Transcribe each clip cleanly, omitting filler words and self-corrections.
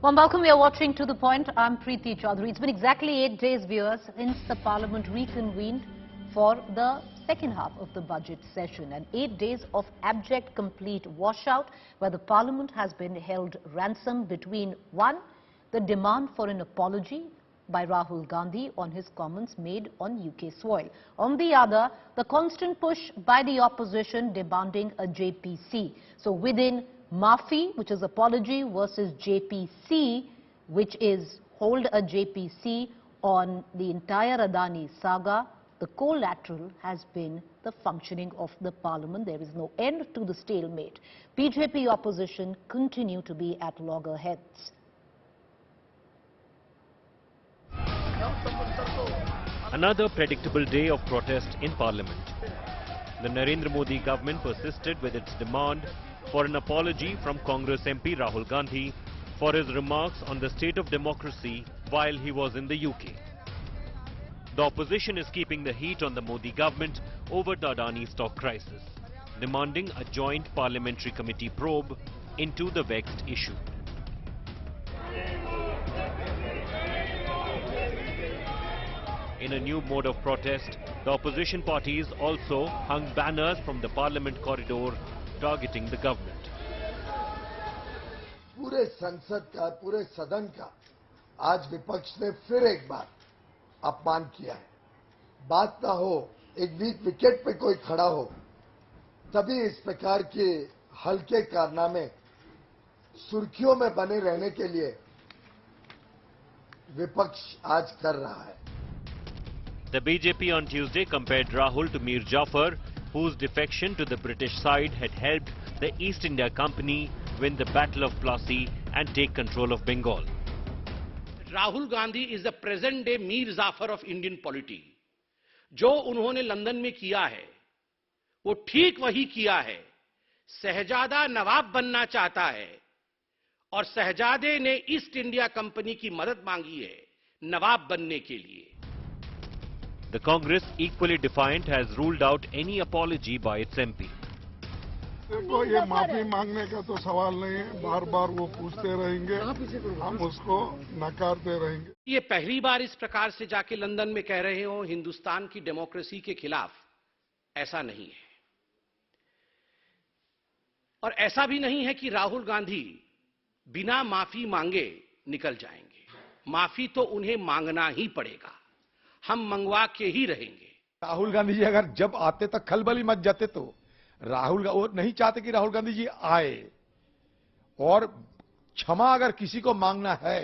Warm welcome. We are watching To The Point. I'm Preeti Chaudhary. It's been exactly 8 days, viewers, since the Parliament reconvened for the second half of the budget session. And 8 days of abject, complete washout, where the Parliament has been held ransom between, one, the demand for an apology by Rahul Gandhi on his comments made on UK soil. On the other, the constant push by the opposition demanding a JPC. So within Maafi, which is apology, versus JPC, which is hold a JPC on the entire Adani saga, the collateral has been the functioning of the Parliament. There is no end to the stalemate. BJP opposition continue to be at loggerheads. Another predictable day of protest in Parliament. The Narendra Modi government persisted with its demand for an apology from Congress MP Rahul Gandhi for his remarks on the state of democracy while he was in the UK. The opposition is keeping the heat on the Modi government over the Adani stock crisis, demanding a joint parliamentary committee probe into the vexed issue. In a new mode of protest, the opposition parties also hung banners from the parliament corridor targeting the government. पूरे संसद का, पूरे सदन का आज विपक्ष ने फिर एक बार अपमान किया है। बात ना हो, एक वीक विकेट पे कोई खड़ा हो, तभी इस प्रकार के हल्के कारनामे सुर्खियों में बने रहने के लिए विपक्ष आज कर रहा है। The BJP on Tuesday compared Rahul to Mir Jafar, whose defection to the British side had helped the East India Company win the Battle of Plassey and take control of Bengal. Rahul Gandhi is the present day Mir Jafar of Indian polity. जो उन्होंने London में किया है, वो ठीक वही किया है। शहजादा नवाब बनना चाहता है और शहजादे ने ईस्ट इंडिया कंपनी की मदद मांगी है नवाब बनने के लिए। The Congress, equally defiant, has ruled out any apology by its MP. देखो, ये माफी मांगने का तो सवाल नहीं है, बार बार वो पूछते रहेंगे, हम उसको नकारते रहेंगे। ये पहली बार इस प्रकार से जाके लंदन में कह रहे हो हिंदुस्तान की डेमोक्रेसी के खिलाफ, ऐसा नहीं है। और ऐसा भी नहीं है कि राहुल गांधी बिना माफी मांगे निकल जाएंगे। माफी तो उन्हें मांगना ही पड़ेगा, हम मंगवा के ही रहेंगे। राहुल गांधी जी अगर जब आते तो खलबली मच जाते, तो राहुल वो नहीं चाहते कि राहुल गांधी जी आए। और क्षमा अगर किसी को मांगना है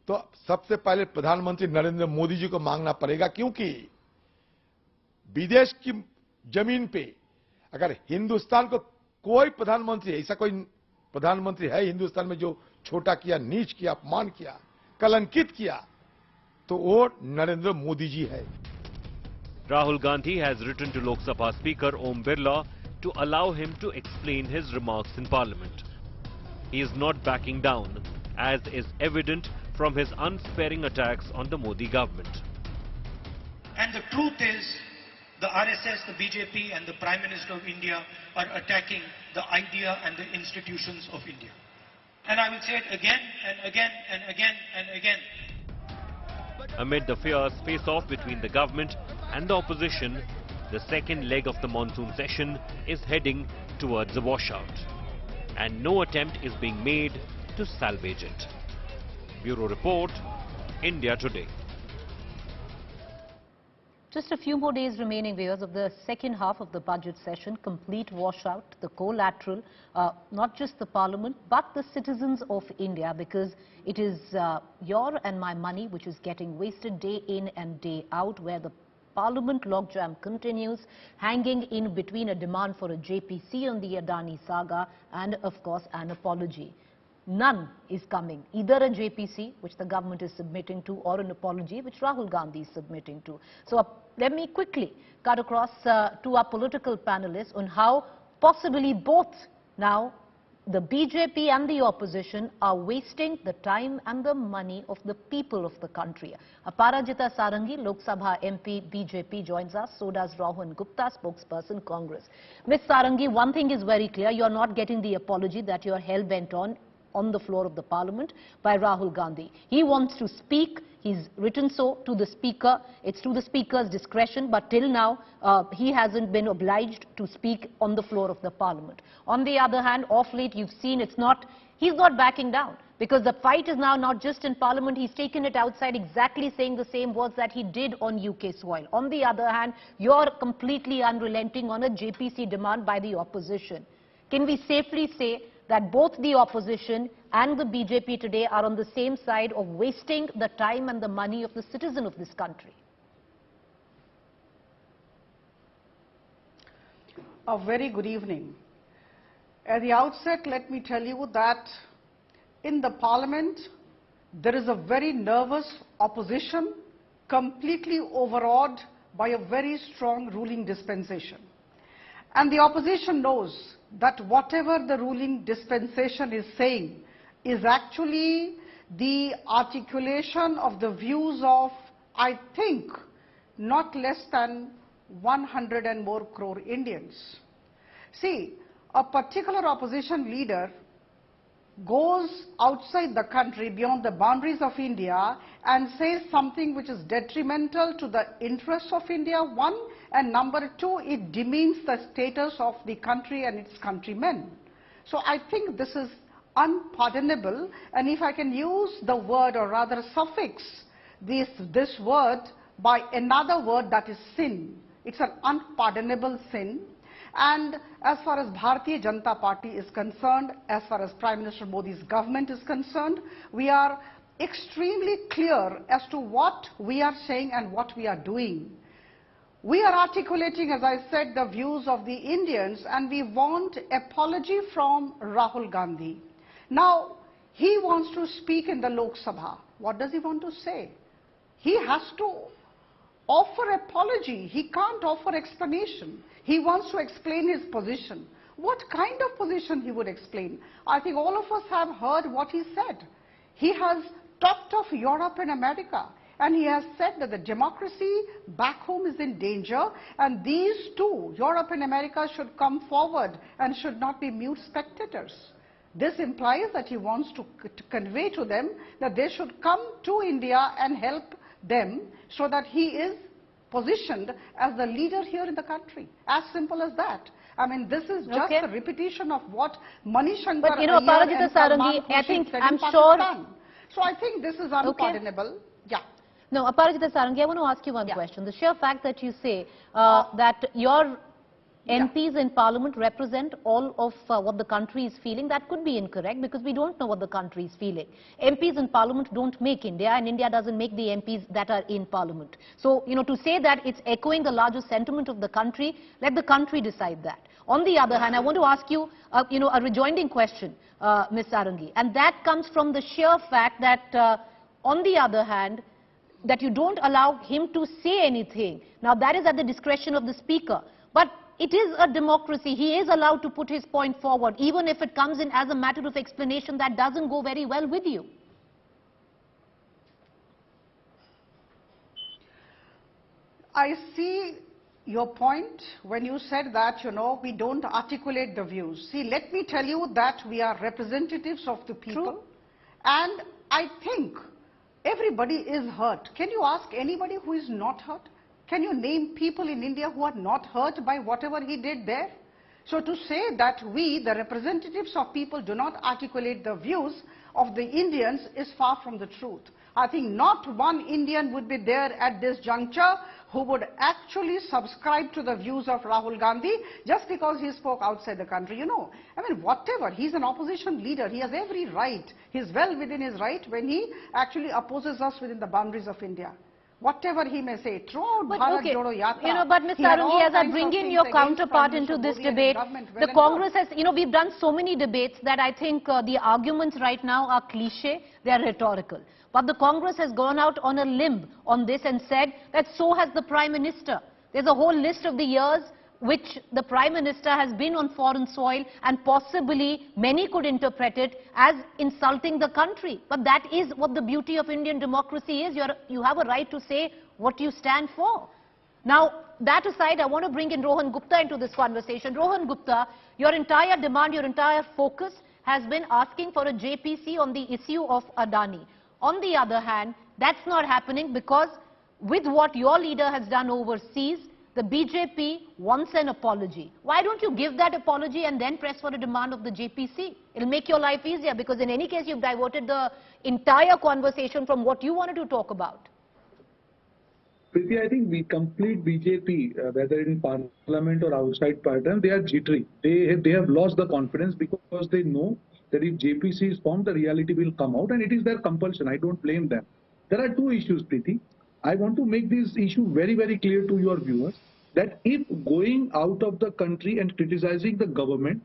तो सबसे पहले प्रधानमंत्री नरेंद्र मोदी जी को मांगना पड़ेगा, क्योंकि विदेश की जमीन पे अगर हिंदुस्तान को कोई प्रधानमंत्री, ऐसा कोई प्रधानमंत्री है हिंदुस्तान में जो छोटा किया, नीच किया, अपमान किया, कलंकित किया, तो वो नरेंद्र मोदी जी है। Rahul Gandhi has written to Lok Sabha Speaker Om Birla to allow him to explain his remarks in Parliament. He is not backing down, as is evident from his unsparing attacks on the Modi government. And the truth is, the RSS, the BJP and the Prime Minister of India are attacking the idea and the institutions of India. And I will say it again and again and again and again. Amid the fierce face-off between the government and the opposition, the second leg of the monsoon session is heading towards a washout, and no attempt is being made to salvage it. Bureau Report, India Today. Just a few more days remaining, viewers, of the second half of the budget session. Complete washout, the collateral, not just the Parliament, but the citizens of India, because it is your and my money which is getting wasted day in and day out, where the Parliament logjam continues, hanging in between a demand for a JPC on the Adani saga and, of course, an apology. None is coming, either a JPC, which the government is submitting to, or an apology, which Rahul Gandhi is submitting to. So let me quickly cut across to our political panelists on how possibly both now the BJP and the opposition are wasting the time and the money of the people of the country. Aparajita Sarangi, Lok Sabha MP, BJP, joins us. So does Rahul Gupta, spokesperson, Congress. Ms. Sarangi, one thing is very clear. You are not getting the apology that you are hell-bent on on the floor of the parliament by Rahul Gandhi. He wants to speak. He's written so to the speaker. It's to the speaker's discretion, but till now he hasn't been obliged to speak on the floor of the parliament. On the other hand, off late you've seen he's not backing down, because the fight is now not just in parliament. He's taken it outside, exactly saying the same words that he did on UK soil. On the other hand, you're completely unrelenting on a JPC demand by the opposition. Can we safely say that both the opposition and the BJP today are on the same side of wasting the time and the money of the citizen of this country? A very good evening. At the outset, let me tell you that in the parliament, there is a very nervous opposition, completely overawed by a very strong ruling dispensation. And the opposition knows that whatever the ruling dispensation is saying is actually the articulation of the views of, I think, not less than 100 and more crore Indians. See, a particular opposition leader goes outside the country, beyond the boundaries of India, and says something which is detrimental to the interests of India, one, and number two, it demeans the status of the country and its countrymen. So I think this is unpardonable, and if I can use the word, or rather suffix this word by another word, that is sin. It's an unpardonable sin. And as far as Bharatiya Janata Party is concerned, as far as Prime Minister Modi's government is concerned, we are extremely clear as to what we are saying and what we are doing. We are articulating, as I said, the views of the Indians, and we want apology from Rahul Gandhi. Now, he wants to speak in the Lok Sabha. What does he want to say? He has to offer apology. He can't offer explanation. He wants to explain his position. What kind of position he would explain? I think all of us have heard what he said. He has talked of Europe and America, and he has said that the democracy back home is in danger, and these two, Europe and America, should come forward and should not be mute spectators. This implies that he wants to convey to them that they should come to India and help them, so that he is positioned as the leader here in the country. As simple as that. I mean, this is just a repetition of what Manish Shankar But Aparajita Sarangi, I think, I'm sure. So I think this is unpardonable. Yeah. No, Aparajita Sarangi, I want to ask you one question. The sheer fact that you say that your MPs in Parliament represent all of what the country is feeling, that could be incorrect, because we don't know what the country is feeling. MPs in Parliament don't make India, and India doesn't make the MPs that are in Parliament. So, to say that it's echoing the larger sentiment of the country, let the country decide that. On the other hand, I want to ask you, a rejoining question, Ms. Sarangi, and that comes from the sheer fact that, on the other hand, that you don't allow him to say anything. Now, that is at the discretion of the Speaker. But it is a democracy. He is allowed to put his point forward, even if it comes in as a matter of explanation that doesn't go very well with you. I see your point when you said that, we don't articulate the views. See, let me tell you that we are representatives of the people. True. And I think everybody is hurt. Can you ask anybody who is not hurt? Can you name people in India who are not hurt by whatever he did there? So to say that we, the representatives of people, do not articulate the views of the Indians is far from the truth. I think not one Indian would be there at this juncture who would actually subscribe to the views of Rahul Gandhi just because he spoke outside the country. Whatever, he's an opposition leader, he has every right. He's well within his right when he actually opposes us within the boundaries of India. Whatever he may say, throughout Bharat Jodo Yatra. But Ms. Sarangi, as I bring in your counterpart into this debate, the Congress has, we've done so many debates that I think the arguments right now are cliche, they are rhetorical. But the Congress has gone out on a limb on this and said that so has the Prime Minister. There's a whole list of the years which the Prime Minister has been on foreign soil, and possibly many could interpret it as insulting the country. But that is what the beauty of Indian democracy is. You have a right to say what you stand for. Now, that aside, I want to bring in Rohan Gupta into this conversation. Rohan Gupta, your entire demand, your entire focus has been asking for a JPC on the issue of Adani. On the other hand, that's not happening because with what your leader has done overseas, the BJP wants an apology. Why don't you give that apology and then press for a demand of the JPC? It'll make your life easier because in any case you've diverted the entire conversation from what you wanted to talk about. Preeti, I think we complete BJP, whether in parliament or outside parliament, they are jittery. They have lost the confidence because they know that if JPC is formed, the reality will come out and it is their compulsion. I don't blame them. There are two issues, Preeti. I want to make this issue very, very clear to your viewers that if going out of the country and criticizing the government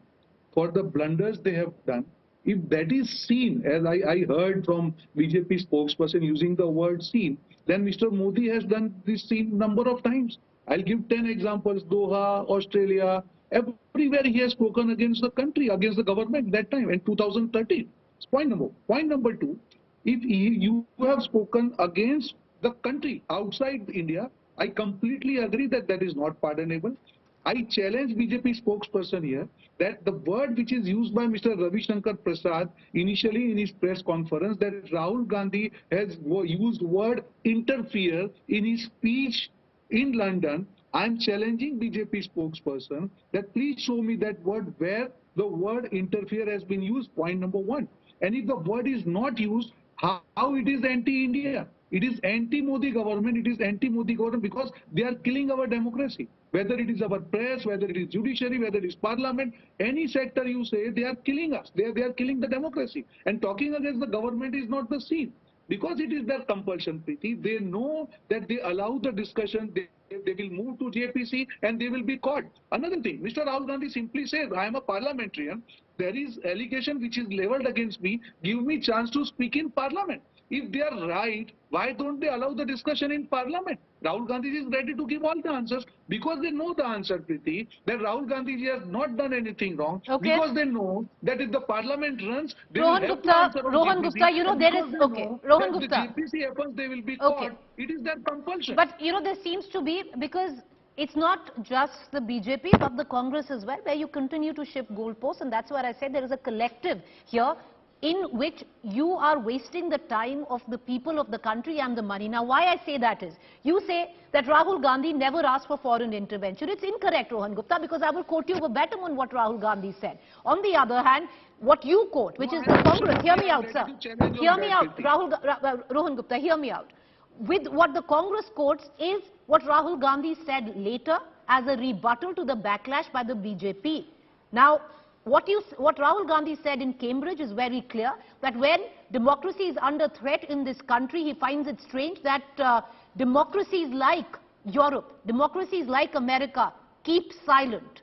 for the blunders they have done, if that is seen, as I heard from BJP spokesperson using the word seen, then Mr. Modi has done this scene number of times. I'll give 10 examples. Doha, Australia, everywhere he has spoken against the country, against the government that time in 2013. It's point number. Point number two, if you have spoken against the country outside India, I completely agree that that is not pardonable. I challenge BJP spokesperson here that the word which is used by Mr. Ravi Shankar Prasad initially in his press conference, that Rahul Gandhi has used word interfere in his speech in London. I am challenging BJP spokesperson that please show me that word where the word interfere has been used, point number one. And if the word is not used, how it is anti-India? It is anti-Modi government, it is anti-Modi government because they are killing our democracy. Whether it is our press, whether it is judiciary, whether it is parliament, any sector you say, they are killing us. They are killing the democracy. And talking against the government is not the scene. Because it is their compulsion, Preeti. They know that they allow the discussion, they will move to JPC and they will be caught. Another thing, Mr. Rahul Gandhi simply says, I am a parliamentarian. There is allegation which is leveled against me. Give me chance to speak in parliament. If they are right, why don't they allow the discussion in parliament? Rahul Gandhi is ready to give all the answers because they know the answer, Preeti, that Rahul Gandhi has not done anything wrong. Okay. Because they know that if the parliament runs, they will have to answer on Rohan JPC, Gupta, you know, there is, okay, Rohan Gupta. If the JPC happens, they will be caught. It is their compulsion. But, you know, there seems to be, because it's not just the BJP, but the Congress as well, where you continue to shift goalposts, and that's why I said there is a collective here in which you are wasting the time of the people of the country and the money. Now, why I say that is, you say that Rahul Gandhi never asked for foreign intervention. It's incorrect, Rohan Gupta, because I will quote you verbatim on what Rahul Gandhi said. On the other hand, what you quote, which is the Congress, hear me out, sir. Hear me out, Rohan Gupta, hear me out. With what the Congress quotes is what Rahul Gandhi said later as a rebuttal to the backlash by the BJP. Now, what Rahul Gandhi said in Cambridge is very clear, that when democracy is under threat in this country, he finds it strange that democracies like Europe, democracies like America keep silent.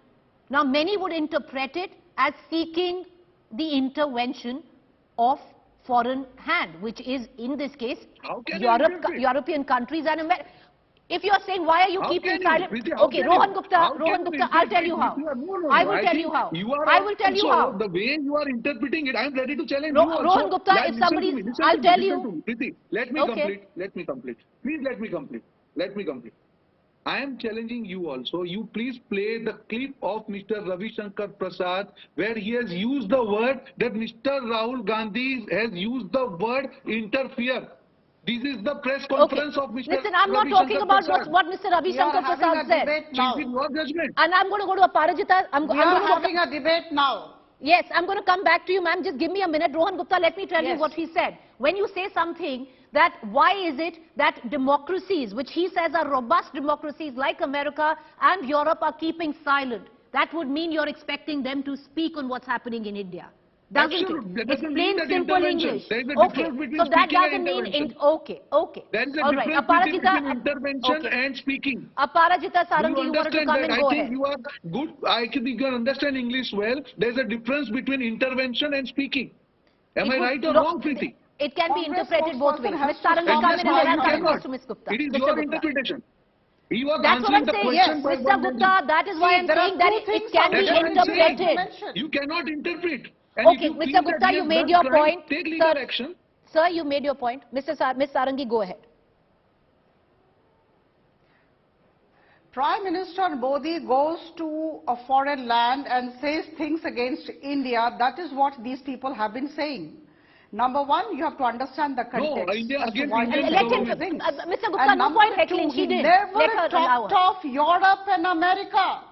Now, many would interpret it as seeking the intervention of foreign hand, which is in this case European countries and America. If you are saying, why are you keeping silent? Okay, Rohan Gupta, I'll tell you how. I will tell you how. I will tell you how. The way you are interpreting it, I am ready to challenge you. Rohan Gupta, if somebody, I'll tell you. Let me complete. Let me complete. Please let me complete. Let me complete. I am challenging you also. You please play the clip of Mr. Ravi Shankar Prasad where he has used the word that Mr. Rahul Gandhi has used the word interfere. This is the press conference of Mr. Listen, I'm not talking about what Mr. Ravi Shankar Prasad said. Your judgment. And I'm going to go to Aparajita. We are having a debate now. Yes, I'm going to come back to you, ma'am. Just give me a minute. Rohan Gupta, let me tell you what he said. When you say something that why is it that democracies, which he says are robust democracies like America and Europe, are keeping silent, that would mean you're expecting them to speak on what's happening in India. Doesn't it? It's plain simple English. Okay, so that doesn't mean okay. There is a difference between intervention and speaking. Aparajita Sarangi, you wanted to come and go ahead. I think you are good. I think you can understand English well. There is a difference between intervention and speaking. Am I right or wrong, Preeti? It can be interpreted both ways. Ms. Sarangi, come in and then I'll come to Ms. Gupta. It is your interpretation. That's what I'm saying. Yes, Mr. Gupta, that is why I'm saying that it can be interpreted. You cannot interpret. Okay, Mr. Gupta, you made your point. Take legal action. Sir, you made your point. Ms. Sarangi, go ahead. Prime Minister Modi goes to a foreign land and says things against India, that is what these people have been saying. Number one, you have to understand the context. No, India as to against why Indian he Let him, says things. Mr. Gupta, And no number point two, heckling. She he did. never Let her allow talked her. of Europe and America.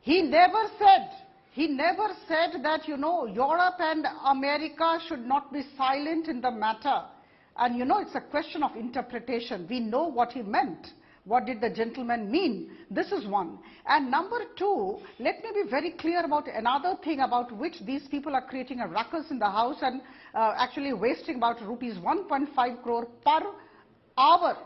He never said that, you know, Europe and America should not be silent in the matter. And, you know, it's a question of interpretation. We know what he meant. What did the gentleman mean? This is one. And number two, let me be very clear about another thing about which these people are creating a ruckus in the House and actually wasting about rupees 1.5 crore per hour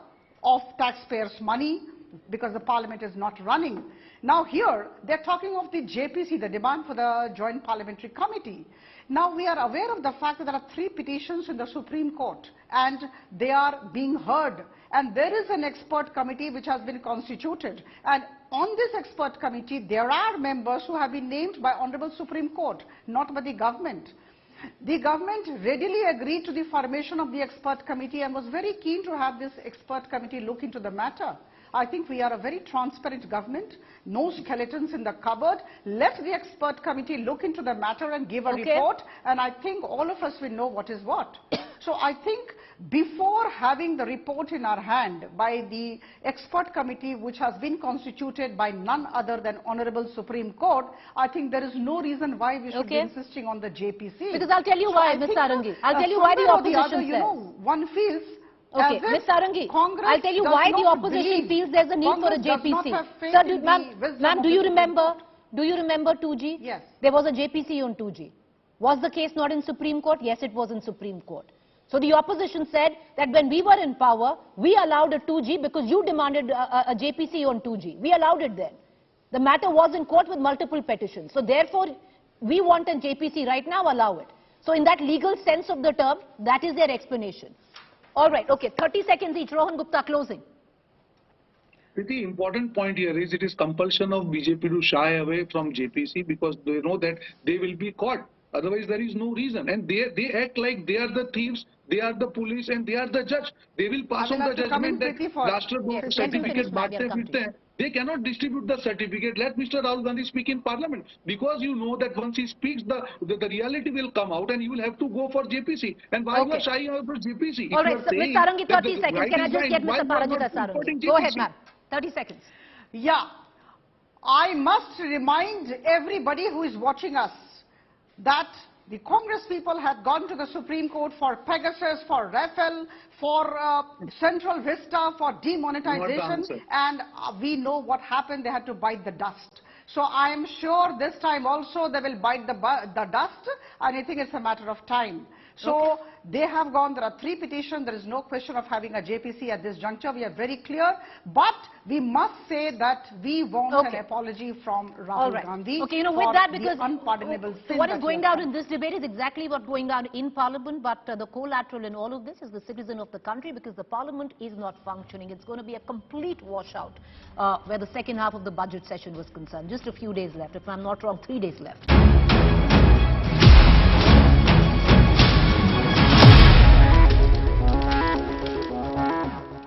of taxpayers' money because the parliament is not running. Now here, they're talking of the JPC, the demand for the Joint Parliamentary Committee. Now we are aware of the fact that there are 3 petitions in the Supreme Court and they are being heard. And there is an expert committee which has been constituted. And on this expert committee, there are members who have been named by Honorable Supreme Court, not by the government. The government readily agreed to the formation of the expert committee and was very keen to have this expert committee look into the matter. I think we are a very transparent government, no skeletons in the cupboard. Let the expert committee look into the matter and give a report, and I think all of us will know what is what. So I think before having the report in our hand by the expert committee which has been constituted by none other than Honorable Supreme Court, I think there is no reason why we should be insisting on the JPC. Because I'll tell you why, Ms. Sarangi. I'll tell you why the opposition says. One feels Okay, Ms. Sarangi, I'll tell you why the opposition feels there's a need for a JPC. Sir, ma'am, do you remember 2G? Yes. There was a JPC on 2G. Was the case not in Supreme Court? Yes, it was in Supreme Court. So the opposition said that when we were in power, we allowed a 2G because you demanded a JPC on 2G. We allowed it then. The matter was in court with multiple petitions. So therefore, we want a JPC right now, allow it. So in that legal sense of the term, that is their explanation. All right, okay, 30 seconds each. Rohan Gupta, closing. The important point here is it is compulsion of BJP to shy away from JPC because they know that they will be caught. Otherwise, there is no reason. And they act like they are the thieves, they are the police, and they are the judge. They will pass on the judgment that Rashtra certificate. They cannot distribute the certificate. Let Mr. Rahul Gandhi speak in parliament. Because you know that once he speaks, the reality will come out and you will have to go for JPC. And why you are shying away from JPC? All right, Ms. Sarangi, 30 seconds. Can I just get Mr. Parajita Sarangi? Go ahead, ma'am. 30 seconds. Yeah. I must remind everybody who is watching us that the Congress people had gone to the Supreme Court for Pegasus, for Rafale, for Central Vista, for demonetization, and we know what happened. They had to bite the dust. So I am sure this time also they will bite the dust, and I think it's a matter of time. So they have gone, there are 3 petitions, there is no question of having a JPC at this juncture, we are very clear, but we must say that we want an apology from Rahul Gandhi. Okay, you know, with that, because unpardonable sin what is going down in this debate is exactly what's going down in Parliament, but the collateral in all of this is the citizen of the country, because the Parliament is not functioning. It's going to be a complete washout where the second half of the budget session was concerned. Just a few days left, if I'm not wrong, 3 days left.